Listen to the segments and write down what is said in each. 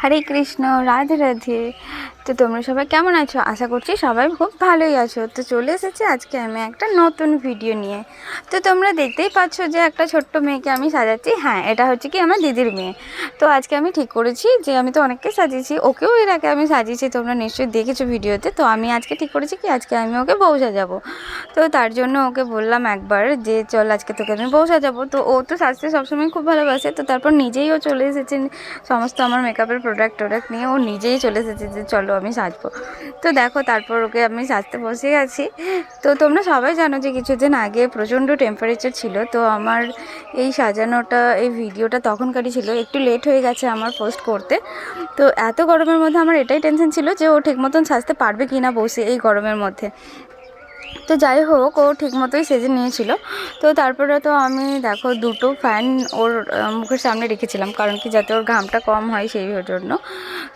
হরে কৃষ্ণ, রাধে রাধে। তো তোমরা সবাই কেমন আছো? আশা করছি সবাই খুব ভালোই আছো। তো চলে এসেছি আজকে আমি একটা নতুন ভিডিও নিয়ে। তো তোমরা দেখতেই পাচ্ছ যে একটা ছোট্ট মেয়েকে আমি সাজাচ্ছি। হ্যাঁ, এটা হচ্ছে কি আমার দিদির মেয়ে। তো আজকে আমি ঠিক করেছি যে আমি তো অনেককে সাজিয়েছি, ওকেও এর আগে আমি সাজিয়েছি, তোমরা নিশ্চয়ই দেখেছো ভিডিওতে। তো আমি আজকে ঠিক করেছি কি আজকে আমি ওকে বউ সাজাবো। তো তার জন্য ওকে বললাম একবার যে চল আজকে তোকে আমি বউ সাজাবো। তো ও তো সাজতে সবসময় খুব ভালোবাসে। তো তারপর নিজেই ও চলে এসেছে সমস্ত আমার মেকআপের প্রোডাক্ট নিয়ে। ও নিজেই চলে এসেছে যে চলো আমি সাজবো। তো দেখো তারপর ওকে আমি সাজতে বসে গেছি। তো তোমরা সবাই জানো যে কিছুদিন আগে প্রচণ্ড টেম্পারেচার ছিল। তো আমার এই সাজানোটা, এই ভিডিওটা তখনকারই ছিল, একটু লেট হয়ে গেছে আমার পোস্ট করতে। তো এত গরমের মধ্যে আমার এটাই টেনশন ছিল যে ও ঠিক মতন সাজতে পারবে কি না বসে এই গরমের মধ্যে। তো যাই হোক, ও ঠিক মতোই সেজে নিয়েছিল। তো তারপরে তো আমি দেখো দুটো ফ্যান ওর মুখের সামনে রেখেছিলাম, কারণ কি যাতে ওর ঘামটা কম হয় সেই জন্য।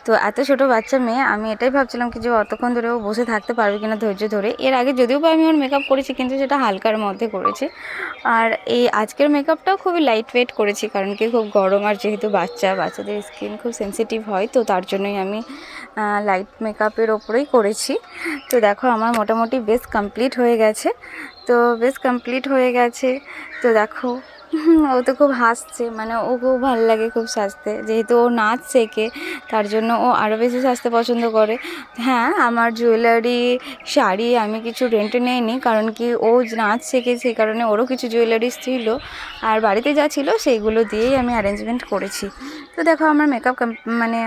তো এত ছোটো বাচ্চা মেয়ে, আমি এটাই ভাবছিলাম কি যে অতক্ষণ ধরে ও বসে থাকতে পারবে কিনা ধৈর্য ধরে। এর আগে যদিও বা আমি ওর মেকআপ করেছি, কিন্তু সেটা হালকার মধ্যে করেছি। আর এই আজকের মেকআপটাও খুবই লাইট ওয়েট করেছি, কারণ কি খুব গরম, আর যেহেতু বাচ্চাদের স্কিন খুব সেন্সিটিভ হয়, তো তার জন্যই আমি লাইট মেকআপের ওপরেই করেছি। তো দেখো আমার মোটামুটি বেশ কমপ্লিট হয়ে গেছে। তো দেখো ও তো খুব হাসছে, মানে ও খুব ভালো লাগে খুব সাজতে, যেহেতু ও নাচ শেখে তার জন্য ও আরও বেশি সাজতে পছন্দ করে। হ্যাঁ, আমার জুয়েলারি, শাড়ি আমি কিছু রেন্টে নিইনি, কারণ কি ও নাচ শেখে সেই কারণে ওরও কিছু জুয়েলারিস ছিল, আর বাড়িতে যা ছিল সেইগুলো দিয়েই আমি অ্যারেঞ্জমেন্ট করেছি। তো দেখো আমার মেকআপ মানে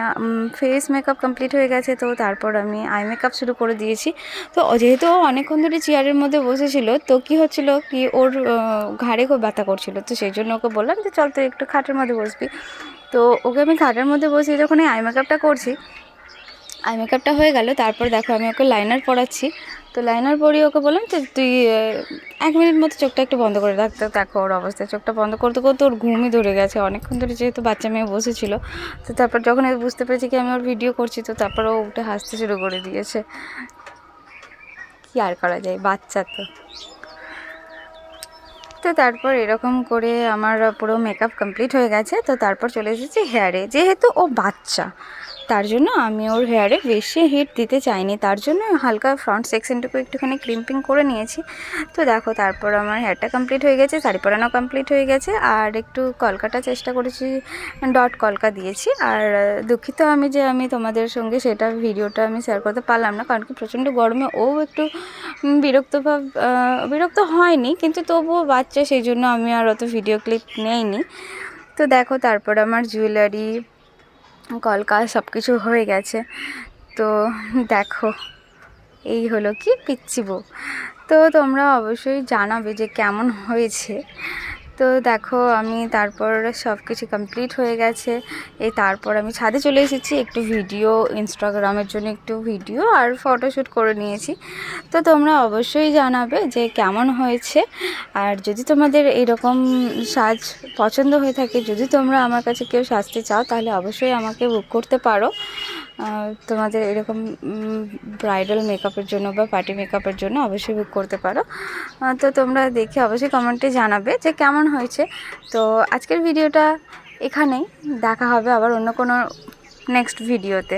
ফেস মেকআপ কমপ্লিট হয়ে গেছে। তো তারপর আমি আই মেকআপ শুরু করে দিয়েছি। তো যেহেতু ও অনেকক্ষণ ধরে চেয়ারের মধ্যে বসেছিল, তো কী হচ্ছিলো কি ওর ঘাড়ে খুব ব্যথা করছিল। তো সেই জন্য ওকে বললাম যে চল তুই একটু খাটের মধ্যে বসবি। তো ওকে আমি খাটের মধ্যে বসিয়ে যখন এই আই মেকআপটা করছি, আই মেকআপটা হয়ে গেল, তারপর দেখো আমি ওকে লাইনার পরাচ্ছি। তো লাইনার পরিয়ে ওকে বললাম যে তুই 1 মিনিট মতো চোখটা একটু বন্ধ করে রাখতে। দেখো ওর অবস্থা, চোখটা বন্ধ করতে করতে ওর ঘুমই ধরে গেছে অনেকক্ষণ ধরে, যেহেতু বাচ্চা মেয়ে বসেছিল। তো তারপর যখন বুঝতে পেরেছি কি আমি ওর ভিডিও করছি, তো তারপর ও উঠে হাসতে শুরু করে দিয়েছে। কি আর করা যায়, বাচ্চা তো। তো তারপর এরকম করে আমার পুরো মেকআপ কমপ্লিট হয়ে গেছে। তো তারপর চলে এসেছি হেয়ারে। যেহেতু ও বাচ্চা, তার জন্য আমি ওর হেয়ারে বেশি হিট দিতে চাইনি, তার জন্য হালকা ফ্রন্ট সেকশনটুকু একটুখানি ক্রিম্পিং করে নিয়েছি। তো দেখো তারপর আমার হেয়ারটা কমপ্লিট হয়ে গেছে, শাড়ি পরানো কমপ্লিট হয়ে গেছে, আর একটু কলকাটা চেষ্টা করেছি, ডট কলকা দিয়েছি। আর দুঃখিত আমি তোমাদের সঙ্গে সেটা ভিডিওটা আমি শেয়ার করতে পারলাম না, কারণ কি প্রচণ্ড গরমে ও একটু বিরক্ত হয়নি, কিন্তু তবুও বাচ্চা, সেই জন্য আমি আর অত ভিডিও ক্লিপ নেইনি। তো দেখো তারপর আমার জুয়েলারি, কলকা সব কিছু হয়ে গেছে। তো দেখো এই হলো কি পিচ্চি বউ। তো তোমরা অবশ্যই জানাবে যে কেমন হয়েছে। তো দেখো আমি তারপর সব কিছু কমপ্লিট হয়ে গেছে। তারপর আমি ছাদে চলে এসেছি, একটু ভিডিও, ইনস্টাগ্রামের জন্য একটু ভিডিও আর ফটোশ্যুট করে নিয়েছি। তো তোমরা অবশ্যই জানাবে যে কেমন হয়েছে। আর যদি তোমাদের এরকম সাজ পছন্দ হয়ে থাকে, যদি তোমরা আমার কাছে কেউ সাজতে চাও, তাহলে অবশ্যই আমাকে বুক করতে পারো তোমাদের এরকম ব্রাইডাল মেকআপের জন্য বা পার্টি মেকআপের জন্য অবশ্যই বুক করতে পারো। তো তোমরা দেখে অবশ্যই কমেন্টে জানাবে যে কেমন হয়েছে। তো আজকের ভিডিওটা এখানেই, দেখা হবে আবার অন্য কোনো নেক্সট ভিডিওতে।